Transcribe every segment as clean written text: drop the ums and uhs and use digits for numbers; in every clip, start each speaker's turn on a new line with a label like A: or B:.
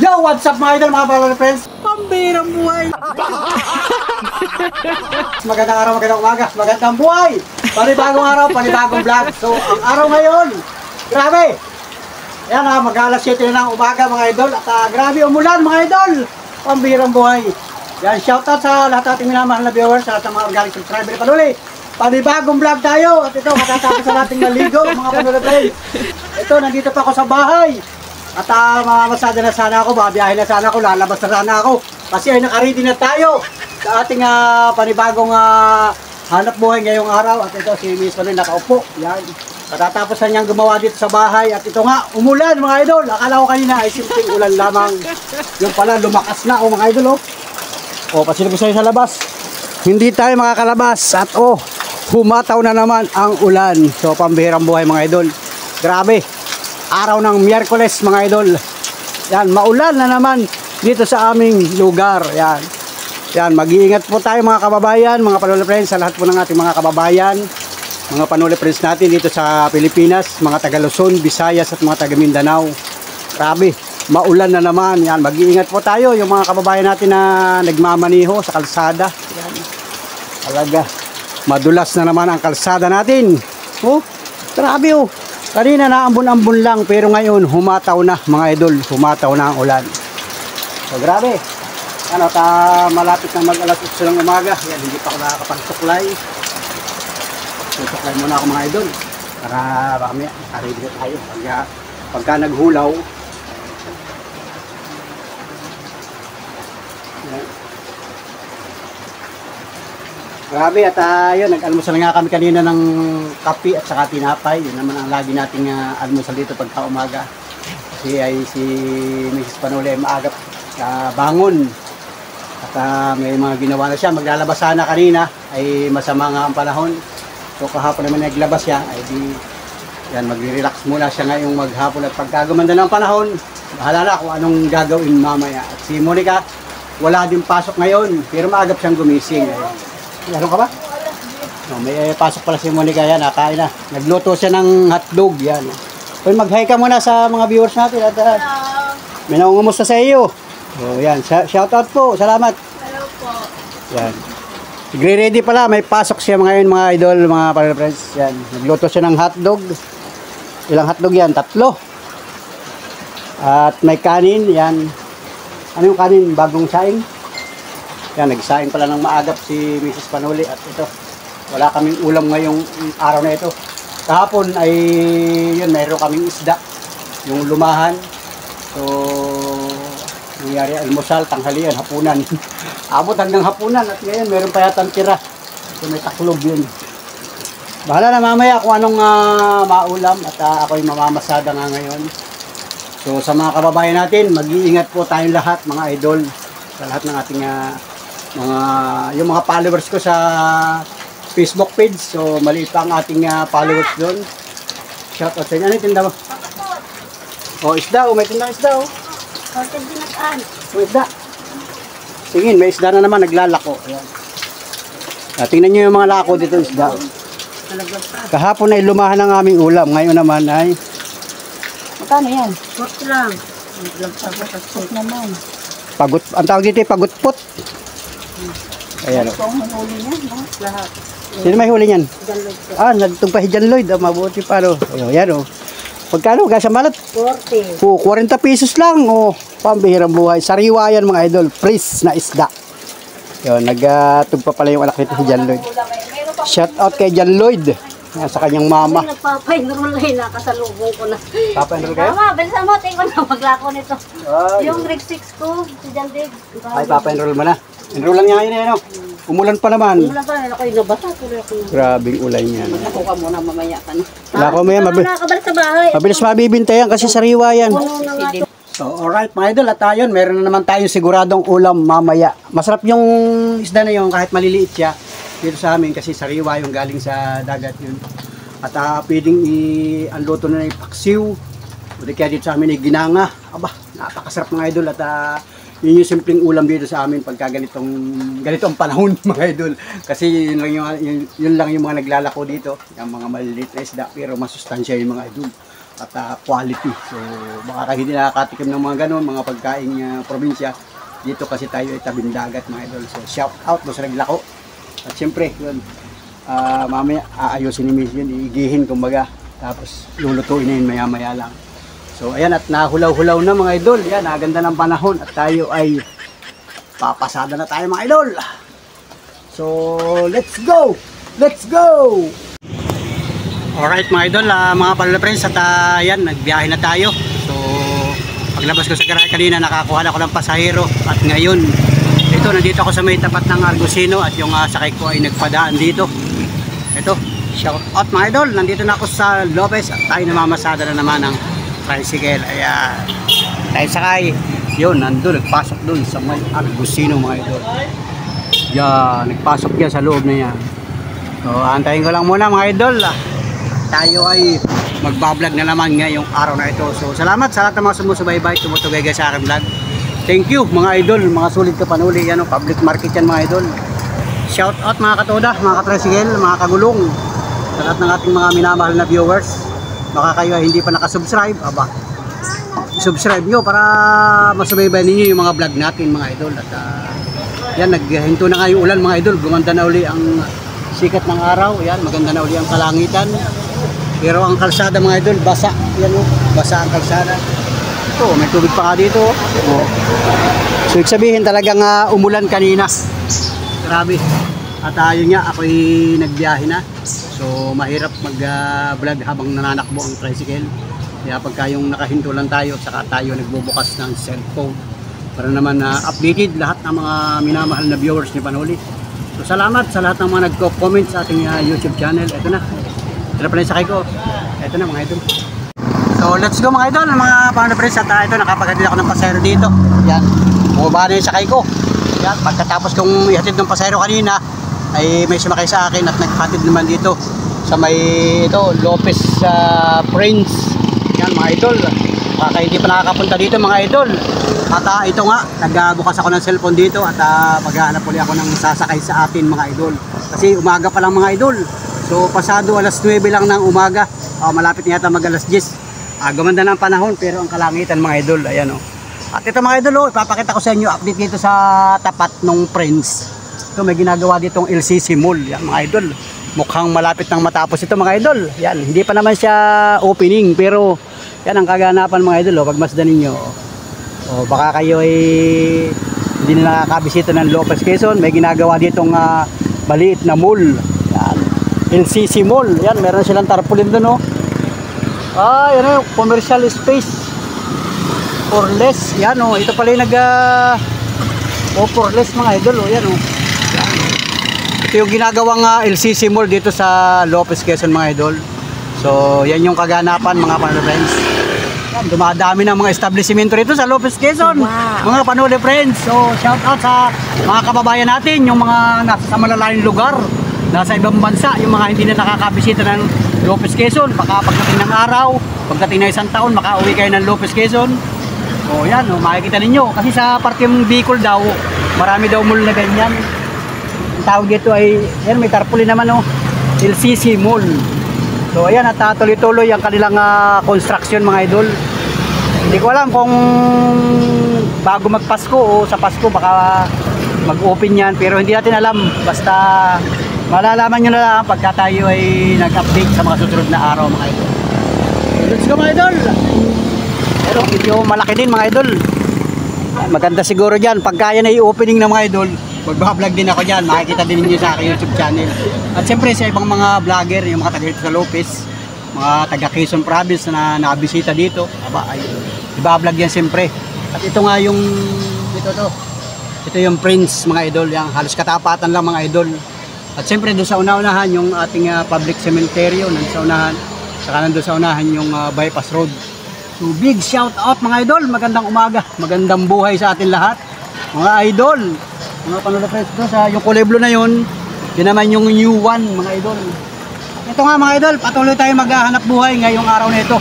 A: Yo, what's up mga idol, mga pala friends? Pambirang buhay! Magandang araw, magandang umaga, magandang buhay! Panibagong araw, panibagong vlog. So, ang araw ngayon, grabe! Yan ha, mag-alas 7 na ng umaga mga idol. At grabe umulan mga idol! Pambirang buhay! Yan, shoutout sa lahat ating minamahal na viewers, sa mga organic subscriber panuli. Panibagong vlog tayo! At ito, matatapos sa nating maligo mga panuli friends. Ito, nandito pa ako sa bahay. At mamasada na sana ako, babiyahin na sana ako, lalabas na sana ako. Kasi ay nakaready na tayo sa ating panibagong hanap buhay ngayong araw. At ito si Miss Manuel nakaupo. Yan. Katatapos na niyang gumawa dito sa bahay. At ito nga, umulan mga idol. Akala ko kanina ay simpleng ulan lamang. Yung pala, lumakas na mga idol. Pasilip ko sa'yo sa labas. Hindi tayo makakalabas. At humataw na naman ang ulan. So pambihirang buhay mga idol. Grabe. Araw ng Miyerkules mga idol. Yan, maulan na naman dito sa aming lugar. Yan. Yan, mag-iingat po tayo mga kababayan, mga panuli friends, sa lahat po ng ating mga kababayan, mga panuli friends natin dito sa Pilipinas, mga taga Luzon, Visayas at mga taga Mindanao. Grabe, maulan na naman. Yan, mag-iingat po tayo yung mga kababayan natin na nagmamaniho sa kalsada. Yan. Talaga, madulas na naman ang kalsada natin. Grabe Kanina naambon-ambon lang pero ngayon humataw na mga idol, humataw na ang ulan. So grabe. Malapit na mag-alas 8 ng umaga. Yan, hindi pa ako nakakapagsuklay. Susuklay muna ako mga idol. Para baka may ready tayo pagka naghulaw. Yan. Grabe at yun, nag-almusal nga kami kanina ng kape at saka tinapay. Yun naman ang lagi nating almusal dito pagka umaga. Kasi ay si Mrs. Panuli ay maagap sa bangon. At may mga ginawa na siya. Maglalabas sana kanina ay masama nga ang panahon. So kahapon naman naglabas siya ay yan, magre-relax muna siya ngayong maghapon. At pagka gumanda ng panahon, bahala na kung anong gagawin mamaya. At si Monica, wala din pasok ngayon pero maagap siyang gumising. Meron ka ba? May pasok pala si Monica yan, nakain na. Nagluto siya ng hotdog yan. Mag-hi ka muna sa mga viewers natin. At may nangungumusta sa iyo. Yan, shoutout po, salamat.
B: Hello po.
A: Yan. Nagre-ready pala, may pasok siya ngayon mga idol, mga friends. Yan, nagluto siya ng hotdog. Ilang hotdog yan? 3. At may kanin, yan. Ano yung kanin? Bagong saing? Yan, nagsaing pala ng maagap si Mrs. Panuli. At ito, wala kaming ulam ngayong araw na ito. Kahapon ay yun, mayroon kaming isda, yung lumahan. So nangyari almusal, tanghalian, hapunan. Abot hanggang hapunan. At ngayon meron pa yatang tira. So may taklob yun. Bahala na mamaya kung anong maulam. At ako'y mamamasada nga ngayon. So sa mga kababayan natin, mag-iingat po tayong lahat mga idol. Sa lahat ng ating yung mga followers ko sa Facebook page. So maliit pa ang ating followers doon. Shout out sa inyo. Ano yung tinda mo? Isda. May tinda isda May isda. Tingin, may isda na naman naglalako. Ayan. Tingnan nyo yung mga lako dito isda. Kahapon ay lumahan ang aming ulam. Ngayon naman ay
B: Magkano yan? Pot lang. Pot naman.
A: Pagut, ang tawag dito ay pagutpot. Ayan.
B: Ito ang huli niya, no? Lahat.
A: Sino may huli niyan?
B: John Lloyd.
A: Nagtungpahi John Lloyd. Mabuti pa. Ayan Pagkano? Gasa malat?
B: 40.
A: 40 pesos lang. Pambihirang buhay. Sariwa yan mga idol. Fresh na isda. Yun, nagtugpa pala yung anak nito si John Lloyd. Shout out kay John Lloyd. Yan, sa kanyang mama.
B: Ay, nagpapainrol na nakasalubong ko na.
A: Papainrol kayo?
B: Mama, bilisan mo. Tingnan ko na maglako nito.
A: Ay.
B: Yung rig 6 ko, si John Lloyd.
A: Ay, papainrol mo na. Enroll lang niya ngayon Umulan pa naman.
B: Umulan pa rin ako yung nabasa.
A: Grabing ulay niya.
B: Ako ka muna, mamaya ka na.
A: Wala ko maya.
B: Nakakabalik sa bahay.
A: Mabilis mabibintayan kasi sariwa yan.
B: Puno na nga to.
A: So, alright mga idol, at ayun, meron na naman tayong siguradong ulam mamaya. Masarap yung isda na yun kahit maliliit siya dito sa amin kasi sariwa yung galing sa dagat yun. At pwedeng ang luto na yung paksiw. O kaya dito sa amin ay ginanga. Aba, napakasarap mga idol at yun yung simpleng ulam dito sa amin pagka ganitong panahon mga idol. Kasi yun lang yung mga naglalako dito, yung mga maliliit na isda pero masustansya yung mga idol. at quality. So baka hindi nakakatikim ng mga ganun, mga pagkaing probinsya. Dito kasi tayo ay tabing dagat mga idol. So shout out mo sa naglako. At siyempre, yun, mamaya aayusin ni Miss yun, iigihin kumbaga. Tapos lulutuin na yun maya-maya lang. So ayan, at nahulaw-hulaw na mga idol. Yan, naganda ng panahon at tayo ay papasada na tayo mga idol. So let's go! Let's go! Alright mga idol, mga palala friends, at yan, nagbiyahe na tayo. So paglabas ko sa garahe kanina, nakakuha na ako ng pasahero. At ngayon, ito, nandito ako sa may tapat ng Argusino. At yung sakay ko ay nagpadaan dito. Ito, shout out mga idol, nandito na ako sa Lopez. At tayo namamasada na naman ng tricycle. Ayan, tayo sakay. Yun, nandun, nagpasok dun sa may Argusino mga idol. Yan, nagpasok yan sa loob na yan. So antayin ko lang muna mga idol. Tayo ay magbablog na naman ngayong araw na ito. So salamat sa lahat ng mga sumusubaybay, tumutugay sa aking vlog. Thank you mga idol, mga sulit ka panuli. Yan o, public market yan mga idol. Shout out mga katoda, mga katricycle, mga kagulong, sa lahat ng ating mga minamahal na viewers. Baka kayo ay hindi pa nakasubscribe, aba, subscribe nyo para masubaybay ninyo yung mga vlog natin mga idol. At yan, naghinto na nga yung ulan mga idol. Gumanda na uli ang sikat ng araw. Yan, maganda na uli ang kalangitan. Pero ang kalsada mga idol, basa. Yan o, basa ang kalsada. Ito, may tubig pa nga dito. Oh. So, sabihin talagang umulan kanina. Grabe. At yun nga, ako'y nagbiyahe na. So, mahirap mag-vlog habang nananakbo ang tricycle. Kaya pagka yung nakahinto lang tayo, saka tayo nagbubukas ng cellphone. Para naman updated lahat ng mga minamahal na viewers ni Panuli. So, salamat sa lahat ng mga nagko-comment sa ating YouTube channel. Ito na. Ito na pala yung sakay ko. Ito na mga idol. So let's go mga idol, mga pangalan friends. At ito, nakapaghatid ako ng pasahero dito. Yan, bumaba na yung sakay ko. Yan, pagkatapos kong ihatid ng pasahero kanina, ay may sumakay sa akin at naghatid naman dito sa may ito, Lopez Prince. Yan mga idol, baka hindi pa nakakapunta dito mga idol. At ito nga, nagbukas ako ng cellphone dito at maghahanap ulit ako ng sasakay sa atin mga idol. Kasi umaga pa lang mga idol. So pasado alas 9 lang ng umaga, malapit na yata mag alas 10. Gumanda na ang panahon pero ang kalangitan mga idol, ayan o. At ito mga idol, ipapakita ko sa inyo update dito sa tapat ng Prince. Ito, may ginagawa ditong LCC Mall. Yan mga idol, mukhang malapit nang matapos ito mga idol. Yan, hindi pa naman siya opening pero yan ang kaganapan mga idol. Pagmasdan ninyo, baka kayo ay hindi na nakakabisita ng Lopez Quezon. May ginagawa ditong maliit na mall. Yan, LCC Mall. Yan, meron silang tarpaulin doon, oh. Yan o, commercial space for less. Yan o, ito pala yung for less mga idol o. Yan o, ito yung ginagawang LCC Mall dito sa Lopez Quezon mga idol. So yan yung kaganapan mga Panuli friends. Yan, dumadami ng mga establishmento rito sa Lopez Quezon. Wow. Mga Panuli friends. So shout out sa mga kababayan natin, yung mga nasa malalayong lugar, nasa ibang bansa, yung mga hindi na nakakabisita ng Lopez Quezon. Baka pagdating ng araw, pagdating ng isang taon, makauwi kayo ng Lopez Quezon. O yan, makikita ninyo. Kasi sa parteng Bicol daw, marami daw mall na ganyan. Ang tawag dito ay, yan, may tarpaulin naman o, LCC Mall. So ayan, at tuloy-tuloy ang kanilang construction mga idol. Hindi ko alam kung bago magpasko o sa Pasko baka mag-open yan. Pero hindi natin alam. Basta malalaman nyo na lang pagka tayo ay nag-update sa mga susunod na araw mga idol. Let's go mga idol! Pero medyo malaki din mga idol. Maganda siguro dyan. Pagka yan ay opening na mga idol, magbablog din ako dyan. Makikita din niyo sa aking YouTube channel. At siyempre sa ibang mga vlogger, yung mga taga dito sa Lopez, mga taga Quezon Province na nabisita dito, ay ibablog yan siyempre. At ito nga yung ito yung Prince mga idol. Yung halos katapatan lang mga idol. At siyempre doon sa una-unahan yung ating public cemetery, nandun sa unahan. Saka nandun sa unahan yung bypass road. So big shout out mga idol, magandang umaga, magandang buhay sa atin lahat. Mga idol, mga Panuli friends doon sa yung kulay blue na yun naman yung new one mga idol. Ito nga mga idol, patuloy tayo maghahanap buhay ngayong araw na ito,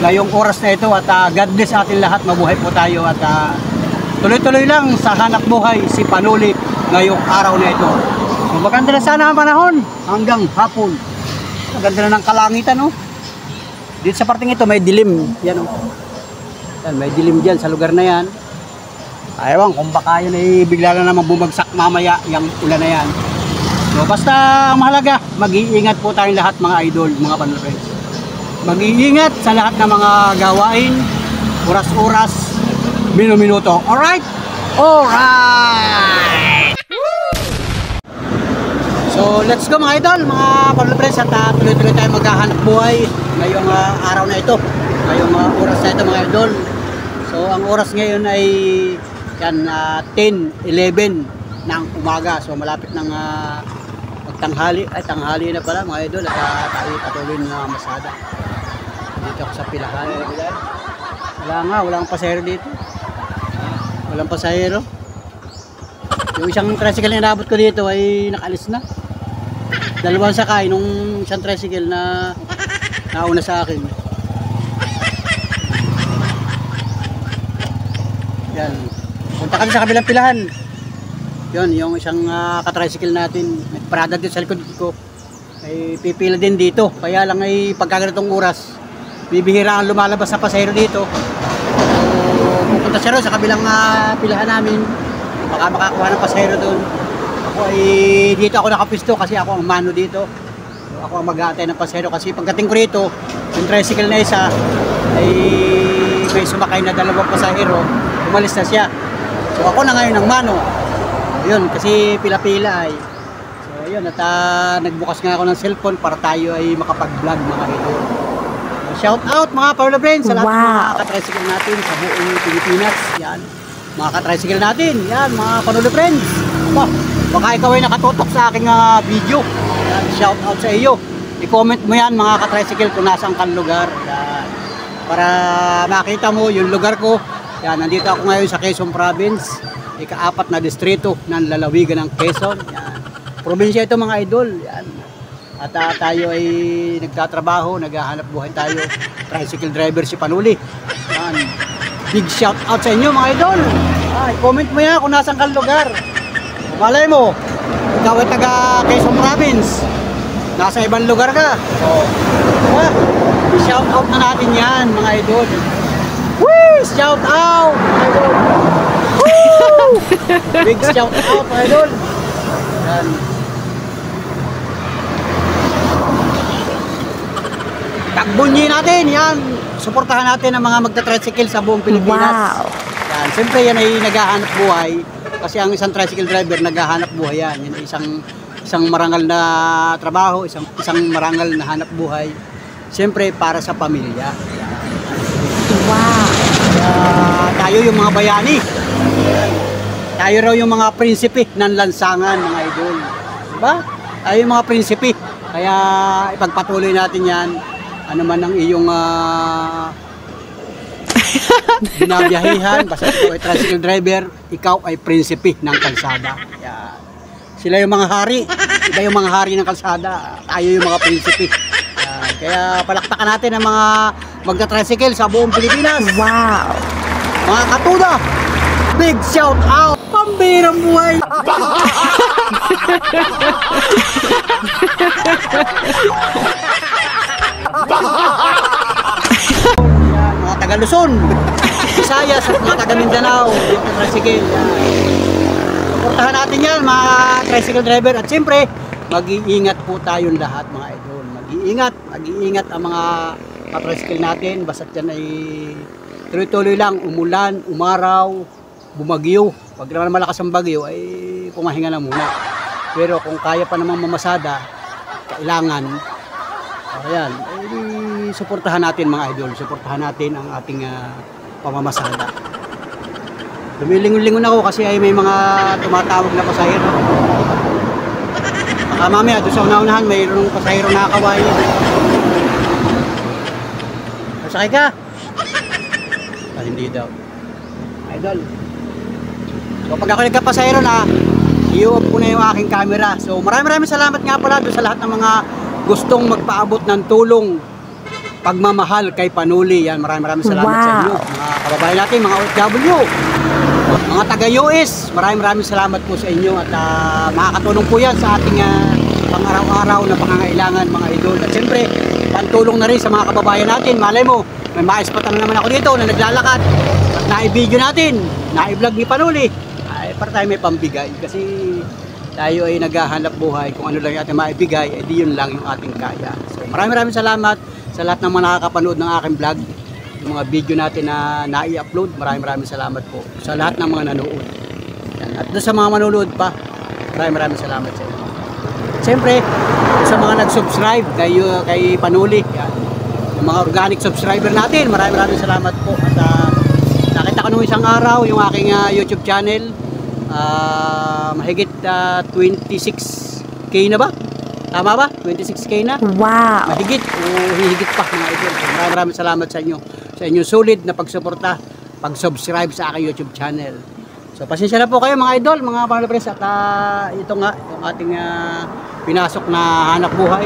A: ngayong oras na ito. At God bless atin lahat, mabuhay po tayo. At tuloy-tuloy lang sa hanap buhay si Panuli ngayong araw na ito. So maganda na sana ang panahon hanggang hapon. Maganda na ng kalangitan, no? Dito sa parting ito may dilim. Yan o. Yan, may dilim dyan sa lugar na yan. Ayaw kung baka yan ay bigla na naman bumagsak mamaya yung ulan na yan. So basta ang mahalaga, mag-iingat po tayong lahat mga idol, mga panlapres. Mag-iingat sa lahat ng mga gawain, oras-oras, minuto. Alright? Alright! So let's go mga idol, mga panlapres, at tuloy-tuloy tayo maghahanap buhay ngayong araw na ito, ngayong oras na ito mga idol. So ang oras ngayon ay yan, 10:11 ng umaga. So malapit ng magtanghali, ay tanghali na pala mga idol, at tayo patuloy na masada. Dito ako sa pilahan. Walang pasahero dito. Walang pasahero. Yung isang tricycle na inabot ko dito ay nakalis na. Dalawang sakay nung isang tricycle na nauna sa akin. Yan. Punta kami sa kabilang pilahan. Yun, yung isang katricycle natin. Nagparada dito sa likod ko. Ay pipila din dito. Kaya lang ay pagkaganitong oras, bibihira ang lumalabas sa pasahero dito. So, pupunta siya rin sa kabilang pilahan namin. Baka makakuha ng pasahero doon. Ako ay dito ako nakapisto kasi ako ang mano dito. So, ako ang mag-aantay ng pasahero kasi pagdating ko rito, yung tricycle na isa ay may sumakay na dalawang pasahero, umalis na siya. So ako na ngayon ang mano. Ayun, kasi pila-pila ay. So ayun, at nagbukas nga ako ng cellphone para tayo ay makapag-vlog mga idol. So, shout out mga Paolo Friends sa lahat ng mga katricycle natin sa buong Pilipinas. Yan, mga katricycle natin. Yan, mga Paolo Friends. Baka ikaw ay nakatutok sa aking video. Yan, shout out sa iyo. I-comment mo yan mga katricycle kung nasaan kang lugar. Yan, para makita mo yung lugar ko. Yan, nandito ako ngayon sa Quezon Province, ika-4 na distrito ng lalawigan ng Quezon. Yan. Probinsya ito mga idol. Yan. At tayo ay nagtatrabaho, naghahanap buhay tayo. Tricycle driver si Panuli. Yan. Big shout out sa inyo mga idol. Comment mo yan kung nasaan kang lugar. Malay mo, ikaw ay taga Quezon Province, nasa ibang lugar ka. So, shout out na natin yan mga idol. Woo! Shout out! Idol! Woo! Big shout out, idol! Yan. Takbunyi natin, yan. Suportahan natin ang mga magta-tricycle sa buong Pilipinas. Wow! Yan. Siyempre yan ay naghahanap buhay. Kasi ang isang tricycle driver naghahanap buhay yan. Yan ay isang marangal na trabaho, isang marangal na hanap buhay. Siyempre para sa pamilya. Wow! Tayo yung mga bayani. Tayo raw yung mga prinsipe ng lansangan mga idol. Diba? Tayo yung mga prinsipe. Kaya ipagpatuloy natin yan. Ano man ang iyong binabiyahihan. Basta ikaw ay tricycle driver, ikaw ay prinsipe ng kalsada. Yan. Sila yung mga hari. Iba yung mga hari ng kalsada. Tayo yung mga prinsipe. Kaya palakpakan natin ang mga magta-tricycle sa buong Pilipinas. Wow! Mga katuda, big shout out! Pambirang buhay! Mga taga Luzon, Visayas at mga taga Mindanao, magta-tricycle. Suportahan natin yan mga tricycle driver. At siyempre, mag-iingat po tayong lahat mga idol. Mag-iingat ang mga katricycle natin. Basta't yan ay tuloy-tuloy lang, umulan, umaraw, bumagyo. Pag naman malakas ang bagyo ay pumahinga na muna. Pero kung kaya pa namang mamasada, kailangan ayan, suportahan natin mga idol. Suportahan natin ang ating pamamasada. Lumilingon-lingon ako kasi ay may mga tumatawag na pasahero. Mamaya doon sa una-unahan mayroong pasahero na kaway. Masakay ka? Hindi daw. Idol. So pag ako nagkapasahero na, i-off ko na yung aking camera. So maraming salamat nga pala doon sa lahat ng mga gustong magpaabot ng tulong, pagmamahal kay Panuli. Yan, maraming salamat sa inyo. Mga kababayan natin, mga OFW, mga taga-US, maraming salamat po sa inyo. At makakatulong po yan sa ating pang-araw-araw na pangangailangan mga idol. At siyempre, malaking tulong na rin sa mga kababayan natin. Malay mo, may maispatan naman ako dito na naglalakad. At na-video natin, na-vlog ni Panuli. Ay, para tayo may pambigay. Kasi tayo ay naghahanap buhay. Kung ano lang yung ating maibigay, edi yun lang yung ating kaya. So maraming salamat sa lahat ng mga nakakapanood ng aking vlog. Yung mga video natin na nai-upload, maraming salamat po sa lahat ng mga nanood. Yan. At doon sa mga manonood pa, maraming salamat sa inyo. Siyempre, sa mga nag-subscribe kay Panuli, yan. Yung mga organic subscriber natin, maraming salamat po. At nakita ko nung isang araw yung aking YouTube channel, mahigit 26k na ba? Tama ba? 26k na?
B: Wow!
A: Mahigit o hihigit pa mga idol. Maraming salamat sa inyo. Sa inyong solid na pagsuporta, pag-subscribe sa aking YouTube channel. So pasensya na po kayo mga idol, mga panood at ito nga yung ating pinasok na hanap buhay.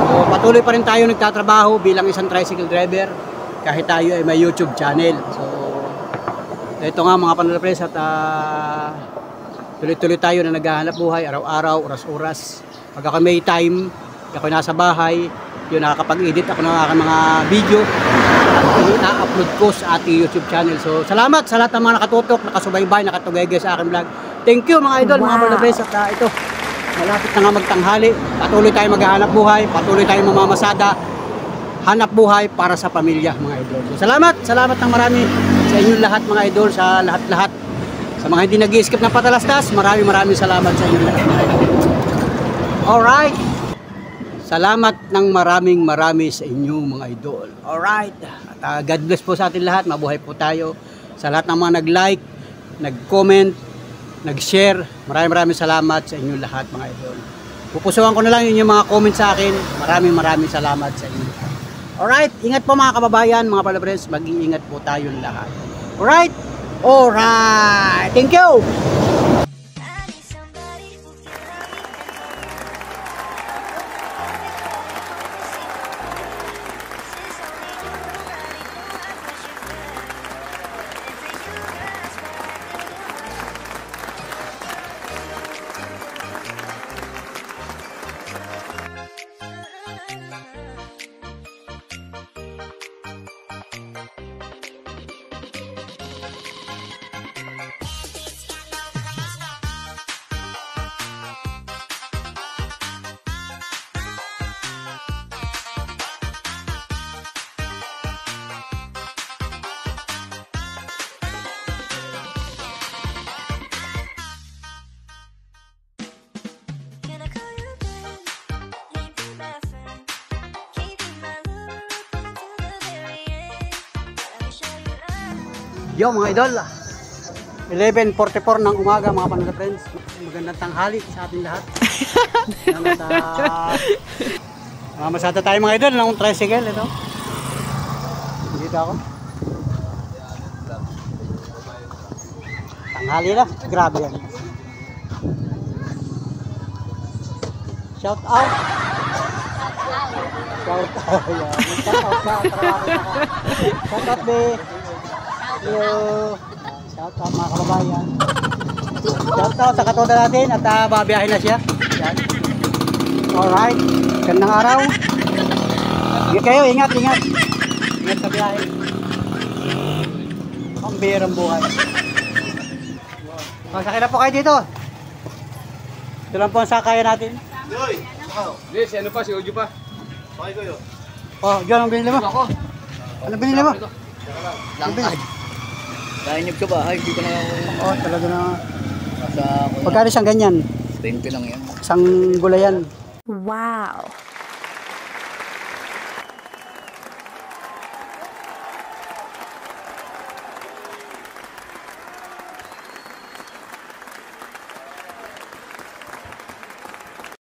A: So patuloy pa rin tayo nagtatrabaho bilang isang tricycle driver kahit tayo ay may YouTube channel. So ito nga mga panood at tuloy-tuloy tayo na naghahanap buhay araw-araw, oras-oras. Pag ako may time, ako nasa bahay, yun nakakapag-edit ako ng aking mga video na-upload ko sa ating YouTube channel. So salamat sa lahat ng mga nakatutok, nakasubaybay, nakatugay sa aking vlog. Thank you mga idol, mga panood at ito malapit na nga magtanghali. Patuloy tayo maghahanap buhay, patuloy tayo mamamasada, hanap buhay para sa pamilya mga idol. So, salamat ng marami sa inyong lahat mga idol, sa lahat-lahat. Sa mga hindi nag-i-skip ng patalastas, maraming salamat sa inyong lahat mga idol. Alright. Salamat ng marami sa inyong mga idol. Alright. At God bless po sa atin lahat, mabuhay po tayo. Sa lahat ng mga nag-like, nag-comment, nag-share, maraming salamat sa inyong lahat mga idol. Pupusuan ko na lang yung mga comment sa akin. Maraming salamat sa inyo. Alright, ingat po mga kababayan, mga palabres, mag-iingat po tayong lahat. Alright? Alright, thank you! Yo mga idol, 11:44 ng umaga mga panood friends. Magandang tanghali sa ating lahat. Mamasada tayo mga idol ng tricycle ito. Dito ako. Tanghali na, grabe yan. Shout out. Shout out. Shout out ka. Shout out be. Hello. Shout out mga kababayan. Shout out sa katoda natin at babiyahin na siya. Yan. Alright. Gandang araw. Ingat kayo, ingat. Ingat sa biyahe. Ang birang buhay. Sakay na po kayo dito. Ito lang po ang sakaya natin.
C: Yoy! Yes, ano pa? Si Ojo pa. Okay ko yun.
A: Oh, John, ang binili mo?
C: Ako.
A: Ano binili mo?
C: Langkad. Dahil ka ba? Ay, hindi ko na
A: Oh, talaga na.
C: nasa...
A: Pagkano siyang ganyan?
C: 20 lang yan.
A: Isang gulayan.
B: Wow!